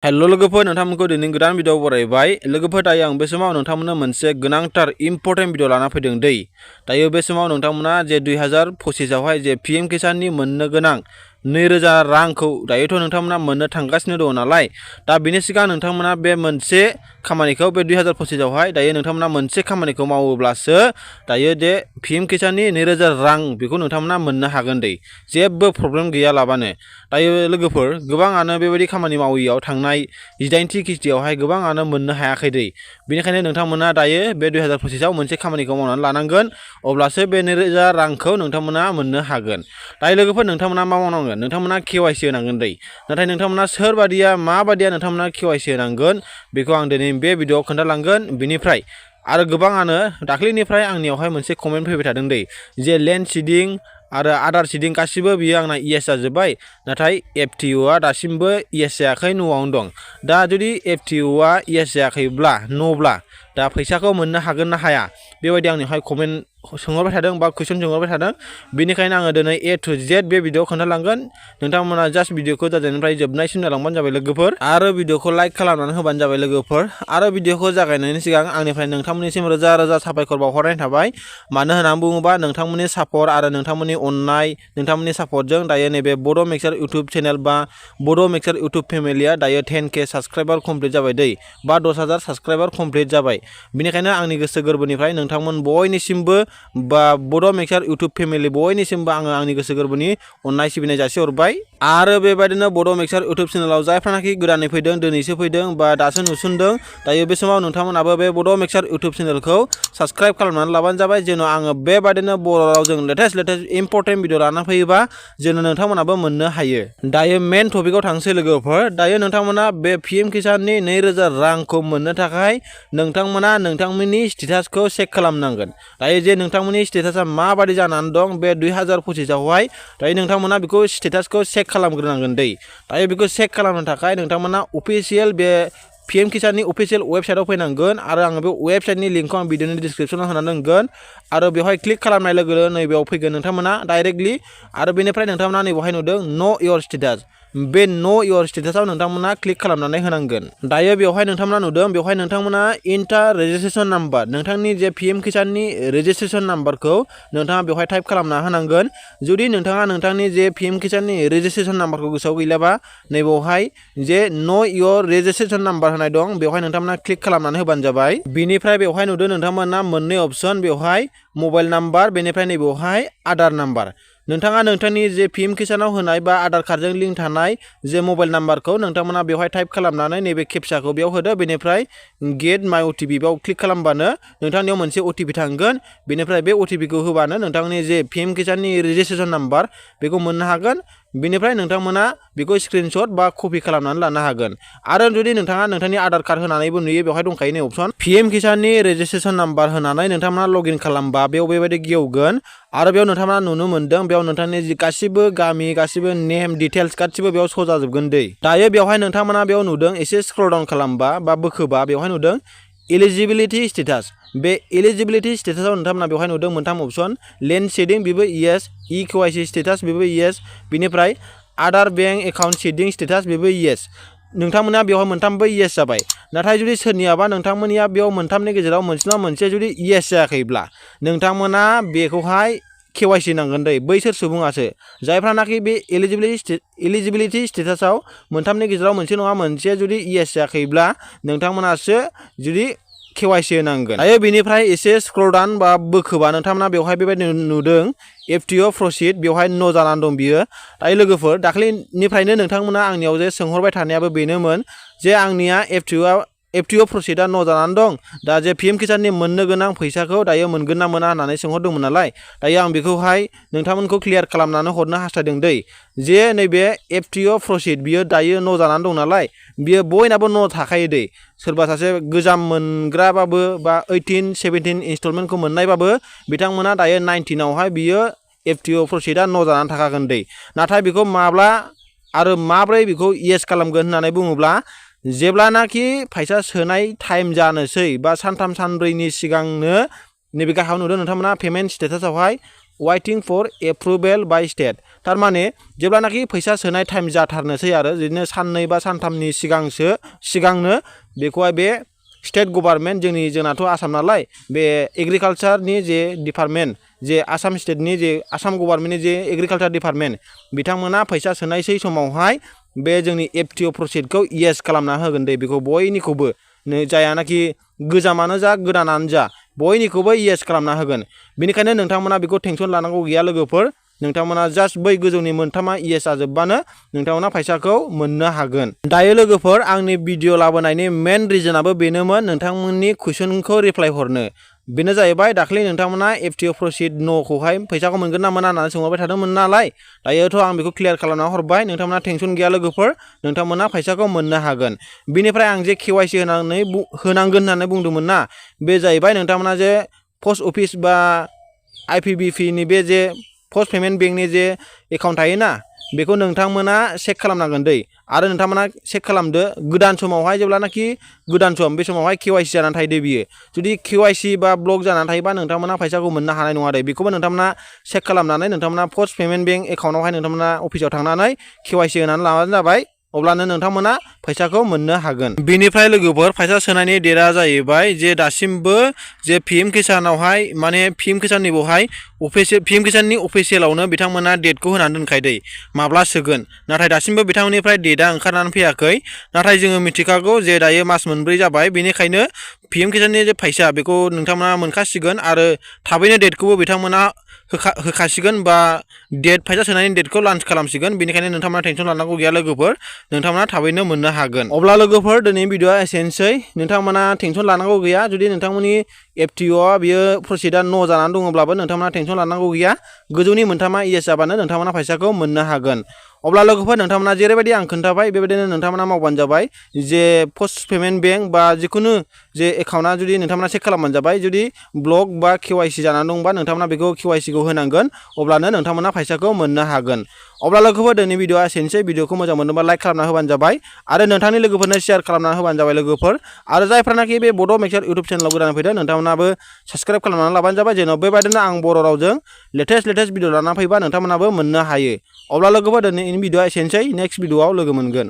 हेल' लोगोफोर नोंथांमोनखौ दिनै गोदान भिडिअ बरायबाय लोगोफोर दायो आं बे समाव नोंथांमोननो मोनसे गोनांथार इम्पर्टेन्ट भिडिअ लाना फैदों दायो बे समाव नोंथांमोना जे 2025 आवहाय जे पीएम किसाननि मोननो गोनां 2000 रांखौ दायोथ' नोंथांमोना मोननो थांगासिनो दङ नालाय दा बिनि सिगां नोंथांमोना बे मोनसे खामानिखौ बे 2025 आवहाय दायो नोंथांमोना मोनसे खामानिखौ मावोब्लासो दायो जे पीएम किसाननि 2000 रां बेखौ नोंथांमोना मोननो हागोन जेबो प्रब्लेम गैयालाबानो दायो लोगोफोर गोबाङानो बेबायदि खामानि मावैयाव थांनाय 18थि किस्तियावहाय गोबाङानो मोननो हायाखै बेनिखायनो नोंथांमोना दायो बे 2025 आव मोनसे खामानिखौ मावनानै लानांगोन अब्लासो बे 2000 रांखौ नोंथांमोना मोननो हागोन दायो लोगोफोर नोंथांमोना मा मावनांगोन नोंथांमोना केवाइसि होनांगोन नाथाय नोंथांमोना सोरबादिया माबादिया नोंथांमोना केवाइसि होनांगोन बेखौ आं दिनै बे भिडिअआव खोन्थालांगोन बिनिफ्राय आरो गोबाङानो दाख्लैनिफ्राय आंनियावहाय मोनसे कमेन्ट फैबाय थादों जे लेन्ड सीडिं आरो आदार सीडिं गासिबो बियो आंना इएस जाजोब्बाय नाथाय एफटिअआ दासिमबो इएस जायाखै न'आवनो दं दा जुदि एफटिअआ इएस जायाखैब्ला न'ब्ला दा फैसाखौ मोननो हागोन ना हाया बेबायदि आंनिहाय कमेन्ट सोंहरबाय थादों बा कुइसन सोंहरबाय थादों बेनिखायनो आङो दिनै ए टु जेड बे भिडिअ खोन्थालांगोन नोंथांमोना जास्ट भिडिअखौ जागायनायनिफ्राय जोबनायसिम नायलांबानो जाबाय लोगोफोर आरो भिडिअखौ लाइक खालामनानै होबानो जाबाय लोगोफोर आरो भिडिअखौ जागायनायनि सिगां आंनिफ्राय नोंथांमोननिसिम रोजा रोजा साबायखर बावहरनाय थाबाय मानो होननानै बुङोबा नोंथांमोननि सापर्ट आरो नोंथांमोननि अननाय नोंथांमोननि सापर्टजों दायो नैबे बड' मिक्सार इउटुब चेनेल बा बड' मिक्सार इउटुब फेमिलिया दायो 10K साबस्क्राइबार कमप्लिट जाबाय बा 10,000 साबस्क्राइबार कमप्लिट जाबाय बेनिखायनो आंनि गोसो गोरबोनिफ्राय नोंथांमोन बयनिसिमबो बा बड' मिक्सार इउटुब फेमिलि बयनिसिमबो आङो आंनि गोसो गोरबोनि अननाय सिबिनाय जासिहरबाय आरो बेबायदिनो बड' मिक्सार इउटुब चेनेलाव जायफ्रानाखि गोदानै फैदों दिनैसो फैदों बा दासो नुसुनदों दायो बे समाव नोंथांमोनाबो बे बड' मिक्सार इउटुब चेनेलखौ साबस्क्राइब खालामनानै लाबानो जाबाय जेन' आङो बेबायदिनो बर' रावजों लेटेस्ट इम्पर्टेन्ट भिडिअ लाना फैयोबा जेन' नोंथांमोनाबो मोननो हायो दायो मेन टपिकआव थांसै लोगोफोर दायो नोंथांमोना बे पीएम किसाननि 2000 रांखौ मोननो थाखाय नोंथांमोना नोंथांमोननि स्टेटासखौ चेक खालामनांगोन दायो जे नोंथांमोननि स्टेटासा माबादि जानानै दं बे 2025 आवहाय दायो नोंथांमोना बेखौ स्टेटासखौ चेक खालामग्रोनांगोन दायो बेखौ चेक खालामनो थाखाय नोंथांमोना अफिशियेल बे पीएम किसाननि अफिशियेल वेबसाइटआव फैनांगोन आरो आङो बे वेबसाइटनि लिंकखौ आं भिडिअनि डिसक्रिप्शनाव होनानै दोनगोन आरो बेवहाय क्लिक खालामनाय लोगो लोगो नैबेयाव फैगोन नोंथांमोना डाइरेक्टलि आरो बेनिफ्राय नोंथांमोना नैबेवहाय नुदों नो योर स्टेटास बे नो योर स्टेटासआव नोंथांमोना क्लिक खालामनानै होनांगोन दायो बेवहाय नोंथांमोना नुदों बेवहाय नोंथांमोना इन्टार रेजिस्ट्रेशन नाम्बार नोंथांनि जे पीएम किसाननि रेजिस्ट्रेशन नाम्बारखौ नोंथाङा बेवहाय टाइप खालामना होनांगोन जुदि नोंथाङा नोंथांनि जे पीएम किसाननि रेजिस्ट्रेशन नाम्बारखौ गोसोआव गैलाबा नैबेवहाय जे नो योर रेजिस्ट्रेशन नाम्बार होनाय दं बेवहाय नोंथांमोना क्लिक खालामनानै होबानो जाबाय बिनिफ्राय बेवहाय नुदों नोंथांमोना मोननै अपशन बेवहाय मबाइल नाम्बार बेनिफ्राय नैबेवहाय आधार नाम्बार नोंथाङा नोंथांनि जे पीएम किसानाव होनाय बा आधार कार्डजों लिंक थानाय जे मबाइल नाम्बारखौ नोंथांमोना बेवहाय टाइप खालामनानै नैबे केपचाखौ बेयाव होदो बेनिफ्राय गेट माय अटिपि बेयाव क्लिक खालामबानो नोंथांनियाव मोनसे अटिपि थांगोन बेनिफ्राय बे अटिपिखौ होबानो नोंथांनि जे पीएम किसाननि रेजिस्ट्रेशन नाम्बार बेखौ मोननो हागोन बेनिफ्राय नोंथांमोना बेखौ स्क्रिनशट बा कपि खालामनानै लानो हागोन आरो जुदि नोंथाङा नोंथांनि आधार कार्ड होनानैबो नुयो बेवहाय दंखायो नै अपशन पीएम किसाननि रेजिस्ट्रेशन नाम्बार होनानै नोंथांमोना लगइन खालामबा बेयाव बेबायदि गेवगोन आरो बेयाव नोंथांमोना नुनो मोन्दों बेयाव नोंथांनि गासिबो गामि गासिबो नेम डिटेल्स गासिबो बेयाव सो जाजोबगोन दायो बेवहाय नोंथांमोना बेयाव नुदों एसे स्क्रल डाउन खालामबा बा बोखोबा बेवहाय नुदों एलिजिबिलिटि स्टेटास बे एलिजिबिलिटि स्टेटासाव नोंथांमोना बेवहाय नुदों मोनथाम अपशन लेन्ड सीडिं बेबो इएस इकेवाइसि स्टेटास बेबो इएस बिनिफ्राय आधार बेंक एकाउन्ट सीडिं स्टेटास बेबो इएस नोंथांमोना बेवहाय मोनथामबो इएस जाबाय नाथाय जुदि सोरनियाबा नोंथांमोननिया बेयाव मोनथामनि गेजेराव मोनसे नङा मोनसे जुदि इएस जायाखैब्ला नोंथांमोना बेखौहाय केवाइसि नांगोन बैसोर सुबुङासो जायफ्रानाखि बे एलिजिबिलिटि स्टेटासाव मोनथामनि गेजेराव मोनसे नङा मोनसे जुदि इएस जायाखैब्ला नोंथांमोनासो जुदि केवाइसि होनांगोन दायो बेनिफ्राय एसे स्क्रल डाउन बा बोखोबा नोंथांमोना बेवहाय बेबायदि नुदों एफटिअ प्रसिड बेवहाय न' जानानै दं बियो दायो लोगोफोर दाख्लैनिफ्रायनो नोंथांमोना आंनियाव जे सोंहरबाय थानायाबो बेनोमोन जे आंनिया एफटिअ प्रसिडआ न' जानानै दं दा जे पीएम किसाननि मोननो गोनां फैसाखौ दायो मोनगोन ना मोना होननानै सोंहरदोंमोन नालाय दायो आं बेखौहाय नोंथांमोनखौ क्लियार खालामनानै हरनो हास्थायदों जे नैबे एफटिअ प्रसिड बियो दायो न' जानानै दं नालाय बियो बयनाबो न' थाखायो सोरबा सासे गोजाम मोनग्राबाबो बा 18 17 इनस्टलमेन्टखौ मोननायबाबो बिथांमोना दायो 19 आवहाय बियो एफटिअ प्रसिडआ न' जानानै थाखागोन नाथाय बेखौ माब्ला आरो माब्रै बेखौ इएस खालामगोन होननानै बुङोब्ला जेब्लानाखि फैसा सोनाय टाइम जानोसै बा सानथाम सानब्रैनि सिगांनो नैबे गाहायाव नुदों नोंथांमोना पेमेन्ट स्टेटासावहाय waiting for approval by state थारमाने जेब्लानाखि फैसा सोनाय टाइम जाथारनोसै आरो बिदिनो साननै बा सानथामनि सिगांनो बेखौहाय बे स्टेट गभर्नमेन्ट जोंनाथ' आसाम नालाय बे एग्रिकालचारनि जे डिपार्टमेन्ट जे आसाम स्टेटनि जे आसाम गभर्नमेन्टनि जे एग्रिकालचार डिपार्टमेन्ट बिथांमोना फैसा सोनायसै समावहाय बे जोंनि एफटिअ प्रसिडखौ येस खालामना होगोन दे बेखौ बयनिखौबो जायानाखि गोजामानो जा गोदानानो जा बयनिखौबो येस खालामना होगोन। बेनिखायनो नोंथांमोना बेखौ टेनसन लानांगौ गैया लोगोफोर नोंथांमोना जास्ट बै गोजौनि मोनथामा येस जाजोबबानो नोंथांमोना फैसाखौ मोननो हागोन। दायो लोगोफोर आंनि भिडिअ लाबोनायनि मेन रिजनाबो बेनोमोन नोंथांमोननि कुइसनखौ रिप्लाइ हरनो। बेनो जाहैबाय दाख्लै नोंथांमोना एफटिअ प्रसिड न'खौहाय फैसाखौ मोनगोन ना मोना होननानै सोंहरबाय थादोंमोन नालाय दायोथ' आं बेखौ क्लियार खालामना हरबाय नोंथांमोना टेनसन गैया लोगोफोर नोंथांमोना फैसाखौ मोननो हागोन। बेनिफ्राय आं जे केवाइसि होनांगोन होननानै बुंदोंमोन ना बे जाहैबाय नोंथांमोना जे पस्ट अफिस बा आइपिबिपिनि बे जे पस्ट पेमेन्ट बेंकनि जे एकाउन्ट थायोना बेखौ नोंथांमोना चेक खालामनांगोन दै आरो नोंथांमोना चेक खालामदो गोदान समावहाय जेब्लानाखि गोदान सम बे समावहाय केवाइसि जानानै थायो बियो जुदि केवाइसि बा ब्लक जानानै थायोबा नोंथांमोना फैसाखौ मोननो हानाय नङा दे बेखौबो नोंथांमोना चेक खालामनानै नोंथांमोना पस्ट पेमेन्ट बेंक एकाउन्टआवहाय नोंथांमोना अफिसाव थांनानै केवाइसि होनानै लाबानो जाबाय अब्लानो नोंथांमोना फैसाखौ मोननो हागोन। बेनिफ्राय लोगोफोर फैसा सोनायनि डेटआ जाहैबाय जे दासिमबो जे पिएम किसानावहाय माने पिएम किसाननि बेवहाय पिएम किसाननि अफिसियेलावनो बिथांमोना डेटखौ होनानै दोनखायो दै माब्ला सोगोन नाथाय दासिमबो बिथांमोननिफ्राय डेटआ ओंखारनानै फैयाखै नाथाय जोङो मिथिखागौ जे दायो मास मोनब्रै जाबाय बेनिखायनो पिएम किसाननि जे फैसा बेखौ नोंथांमोना मोनखासिगोन आरो थाबैनो डेटखौबो बिथांमोना होखासिगोन बा फैसा सोनायनि डेटखौ लन्च खालामसिगोन बेनिखायनो नोंथांमोना टेनसन लानांगौ गैया लोगोफोर नोंथांमोना थाबैनो मोननो हागोन। अब्ला लोगोफोर दिनैनि भिडिअआ एसेनोसै नोंथांमोना टेनसन लानांगौ गैया जुदि नोंथांमोननि एफटिअआ बियो प्रसिडा न' जानानै दङब्लाबो नोंथांमोना टेनसन लानांगौ गैया गोजौनि मोनथामा येस जाबानो नोंथांमोना फैसाखौ मोननो हागोन। अब्ला लोगोफोर नोंथांमोना जेरैबायदि आं खोन्थाबाय बेबायदिनो नोंथांमोना मावबानो जाबाय जे पस्ट पेमेन्ट बेंक बा जिखुनु जे एकाउन्टआ जुदि नोंथांमोना चेक खालामबानो जाबाय जुदि ब्लक बा केवाइसि जानानै दंबा नोंथांमोना बेखौ केवाइसिखौ होनांगोन अब्लानो नोंथांमोना फैसाखौ मोननो हागोन। अब्ला लोगोफोर दिनैनि भिडिअआ एसेनोसै भिडिअखौ मोजां मोनोबा लाइक खालामना होबानो जाबाय आरो नोंथांनि लोगोफोरनो शेयार खालामना होबानो जाबाय लोगोफोर आरो जायफ्रानाखि बे बड' मेक्सार इउटुब चेनेलाव गोदान फैदों नोंथांमोनाबो साबस्क्राइब खालामनानै लाबानो जाबाय जेन' बेबायदिनो आं बर' रावजों लेटेस्ट भिडिअ लानानै फैबा नोंथांमोनाबो मोननो हायो। अब्ला लोगोफोर दिनैनि भिडिअआ एसेनोसै नेक्स्ट भिडिअआव लोगो मोनगोन।